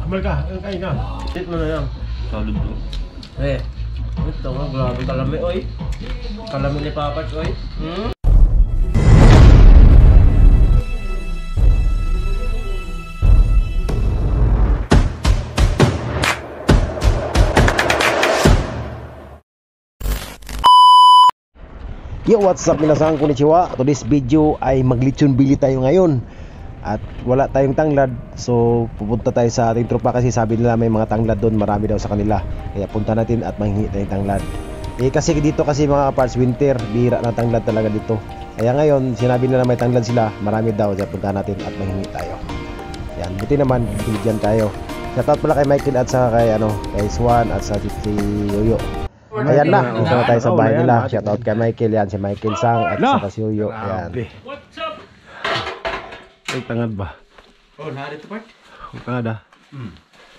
Kamal ka, kain ka. Sit mo na yan. Solid to. Ito nga, grabe kalami, oy. Kalami ni Papat, oy. Yo, what's up minasan, konnichiwa. Today's video ay maglitsyon bili tayo ngayon. At wala tayong tanglad, so pupunta tayo sa ating tropa kasi sabi nila may mga tanglad doon, marami daw sa kanila. Kaya punta natin at manghingi tayong tanglad. Kasi dito kasi mga parts winter, bihira na tanglad talaga dito. Kaya ngayon, sinabi nila may tanglad sila, marami daw. Kaya punta natin at manghingi tayo. Yan, buti naman, binigyan tayo. Shoutout pala kay Michael at sa kay Swan at sa si Yoyo. Ayan na, punta na tayo sa bahay nila. Shoutout kay Michael, yan, si Michael Sang at sa si Yoyo. Ayan. What's up? Ay, tangad ba? Oh, nari to part? Ang tangad ah.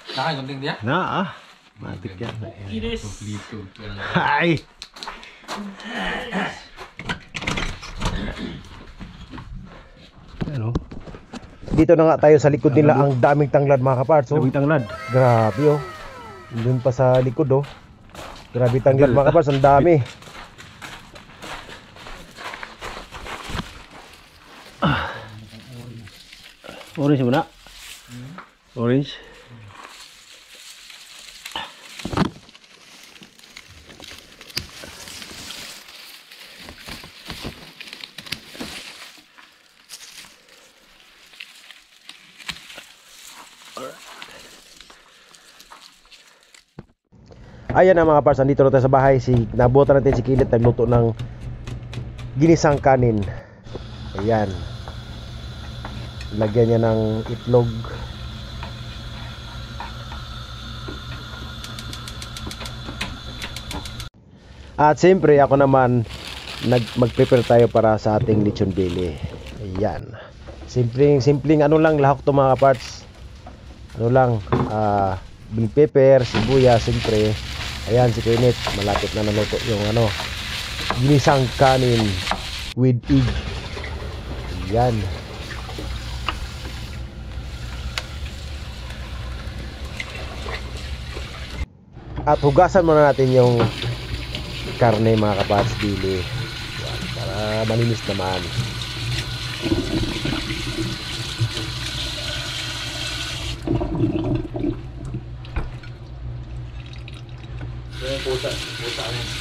Nakain konting dia? Na matik yan. Iris. Complete. Ay! Ano? Dito na nga tayo sa likod nila, ang daming tanglad mga kaparts. Daming tanglad. Grabe oh. Doon pa sa likod oh. Grabe tanglad mga kaparts, ang dami. Orange muna. Orange. Ayan na mga parts, andito na tayo sa bahay. Nabutan natin si Kilit, nagluto ng ginisang kanin. Ayan. Lagyan niya ng itlog. At siyempre ako naman mag-prepare tayo para sa ating lechon belly. Ayan. Simpleng ano lang lahok to mga parts. Ano lang, bell pepper, sibuyas, siyempre. Ayan si Kilit, malapit na naluto yung ginisang kanin with egg. Ayan. At hugasan muna natin yung karne mga kapats bili. Yan, para malinis naman.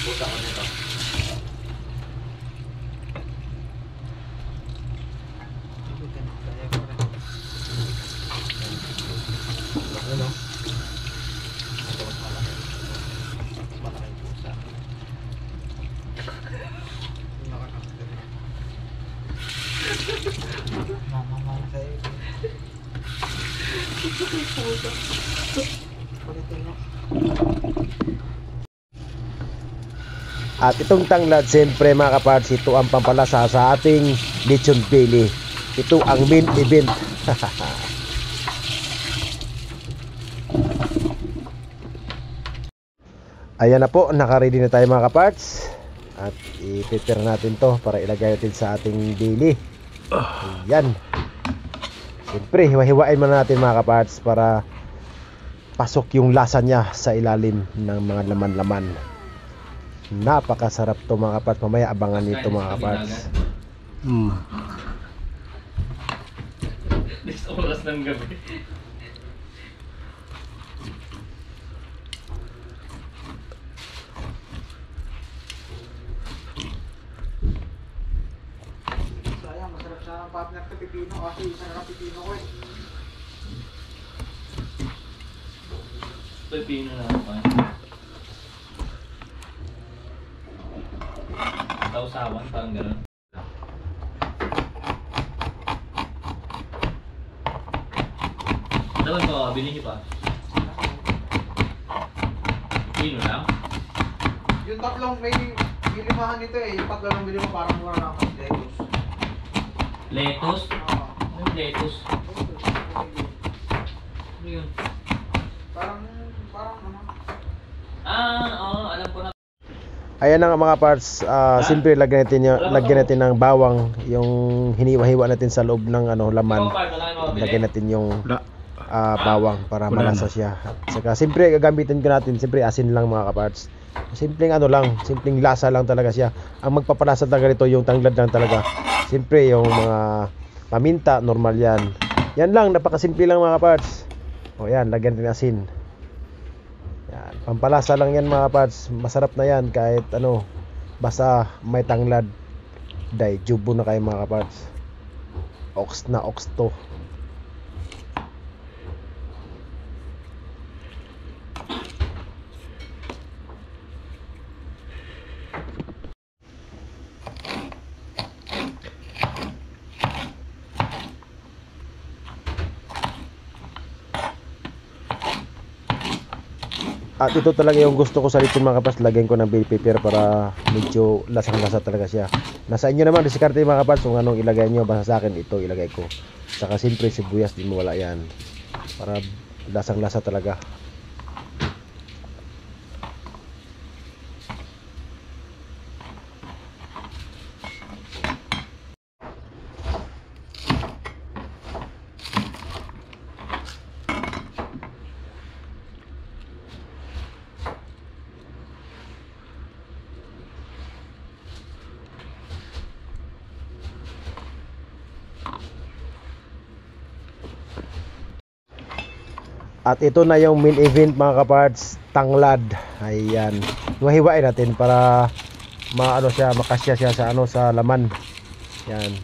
Puta ko nito. At itong tanglad, siyempre mga kaparts, ito ang pampalasa sa ating lechon belly. Ito ang main event. Ayan na po, naka-ready na tayo mga kaparts. At i-prepare natin to para ilagay natin sa ating belly. Ayan. Siyempre, hiwa-hiwain muna natin mga kaparts para pasok yung lasa niya sa ilalim ng mga laman-laman. Napakasarap to mga kaparts. Mamaya abangan nito mga kaparts. Next oras ng gabi. Sayang, masarap sana ang partner ka pipino kasi isa na pipino ko eh. Pepino na ako eh. Sausawan, parang gano'n. Dapat ko, bilihin pa. Pepino lang? Yung tatlong may bilimahan nito eh. Yung tatlong bili mo parang mura na ako. Lettuce? Anong lettuce? Ano yun? Parang ano. Oo, alam ko na. Ayan na nga mga parts, siyempre lagyan natin ng bawang, yung hiniwa-hiwa natin sa loob ng laman. Lagyan natin yung bawang para malasa siya. Saka siyempre gagamitin ko natin siyempre asin lang mga kaparts. Simpleng ano lang, simpleng lasa lang talaga siya. Ang magpapalasa talaga nito yung tanglad lang talaga. Siyempre yung mga paminta, normal yan. Yan lang, napakasimple lang mga kaparts. O yan, lagyan din asin. Yan, pampalasa lang yan mga kaparts. Masarap na yan kahit ano, basta may tanglad. Day, jubo na kayo mga kaparts. Ox na ox to. At ito talaga yung gusto ko sa lechon mga kaparts. Lagyan ko ng bell pepper para medyo lasang-lasa talaga siya. Nasa inyo naman, diskarte mga kaparts kung anong ilagay nyo. Basta sa akin, ito ilagay ko. Saka siyempre sibuyas, di mawala yan. Para lasang-lasa talaga. At ito na yung main event mga kaparts, tanglad. Ayan. Mahiwain natin para maano siya, makasya siya sa ano sa laman. Yan.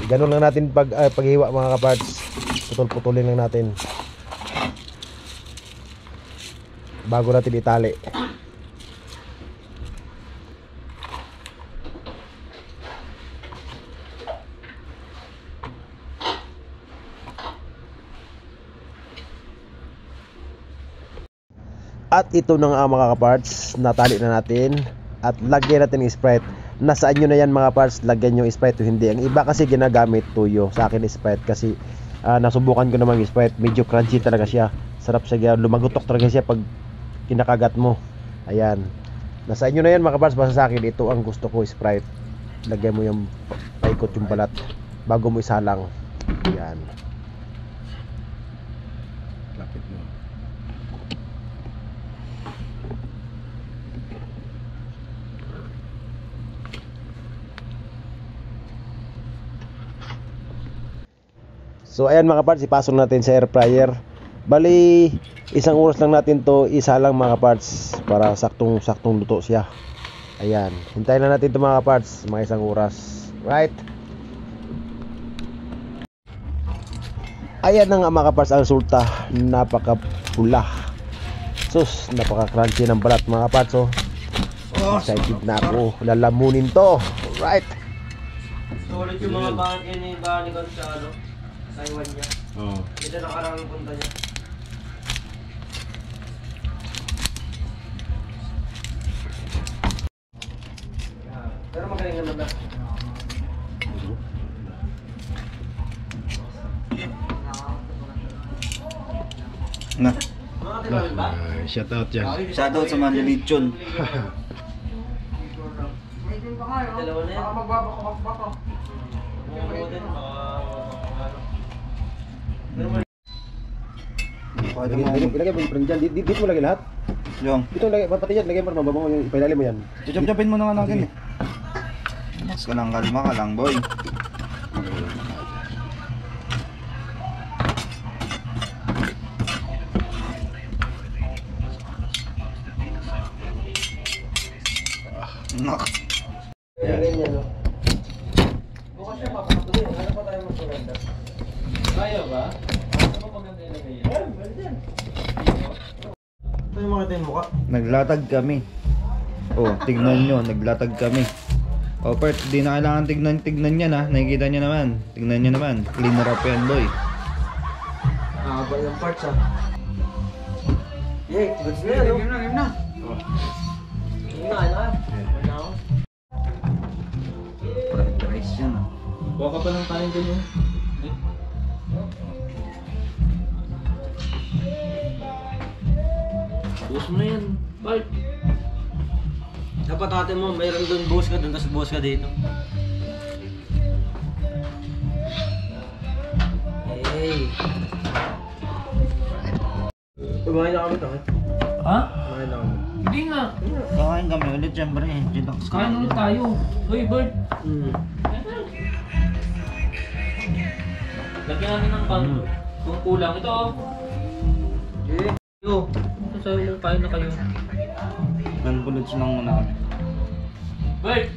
Ganun lang natin paghiwa mga kaparts. Putol-putulin lang natin. Bago natin itali. At ito na nga mga kaparts, natali na natin at lagyan natin ng Sprite. Nasa inyo na yan mga parts, lagyan yung Sprite o hindi. Ang iba kasi ginagamit tuyo, sa akin Sprite kasi nasubukan ko naman yung Sprite, medyo crunchy talaga siya. Sarap siya, lumagutok talaga siya pag kinakagat mo. Ayan, nasa inyo na yan mga parts, basta sa akin ito ang gusto ko, Sprite. Lagyan mo yung paikot yung balat bago mo isalang. Ayan. Lapit mo. So ayan mga parts, ipasok natin sa air fryer. Bali, isang oras lang natin to isa lang mga parts para saktong luto siya. Ayan, hintayin lang natin to mga parts, mga isang oras. Right? Ayan na nga mga parts ang resulta. Napakapula. Sus, napaka-crunchy ng balat mga parts. Oh. Excited na ako. Lalamunin to. Right? Sulit yung mga bangin ni Gon sa ano, sa iwan niya. Oo. Ito nakarang punta niya. Pero magaling naman na. Na. Mga tinawin ba? Shout out yan. Shoutout sa mga lechon. Dalawa na yan. Baka magbabako. Ilagay mo yung dyan. Dito mo lagi lahat. Yung. Dito lagay, pati yan, lagay mo mabango yung ipailalim mo yan. Chop-chopin mo na nga natin eh. Mas ka lang, kalma ka lang boy. Nak. Ganyan no. Bukas siya papatuloy. Ano pa tayo magsurrender? Ayaw ba? Ano pa paganda ilagay yan? Ayun, pwede yan. Ito yung makita yung mukha. Naglatag kami. Oh, tignan nyo, naglatag kami. Oh, Pert, di na kailangan tignan yan ha. Nakikita nyo naman. Tignan nyo naman. Cleaner up yan, boy. Haba yung parts ah. Yay, goods na yan no? Game na. Game na, ano? Wala ako. Fried rice yan ah. Kuha ka pa ng kanin dun yun. Buhos mo na yan, Bart. Dapat ate mo, mayroon doon buhos ka doon, tapos buhos ka dito. Hey. Kumain na kami to. Ha? Kumain na kami. Hindi nga. Kakain kami ulit syempre. Chillax Kain ulit tayo. Hoy, Bert. Lagyan natin ng pang kung kulang. Ito oh. Yo, ito sa'yo mong kain na kayo. Bullets lang muna kami. Bert!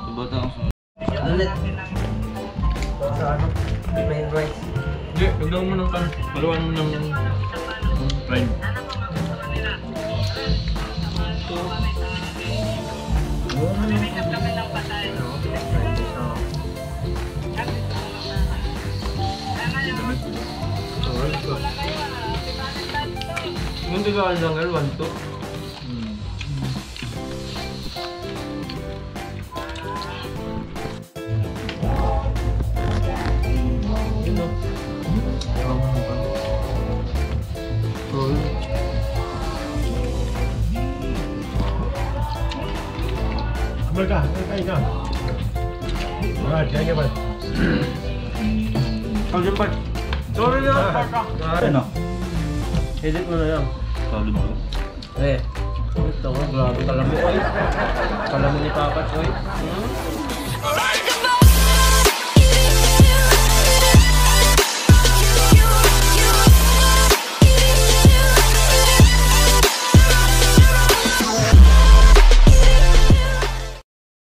Diba ito ang sunod? Ulit. Sa ano? Plain rice. Hindi, lagyan mo ng pan. Baluan mo ng fried. Hindi ka lang ngayon, 1-2. Mereka, kain ka. Alright, kain ka ba? Ang jumpat. Sorry na, papa. Ano? Edit mo na lang. Solid bro. Ito ko, grabe kalamin. Kalamin ni Papa, oy.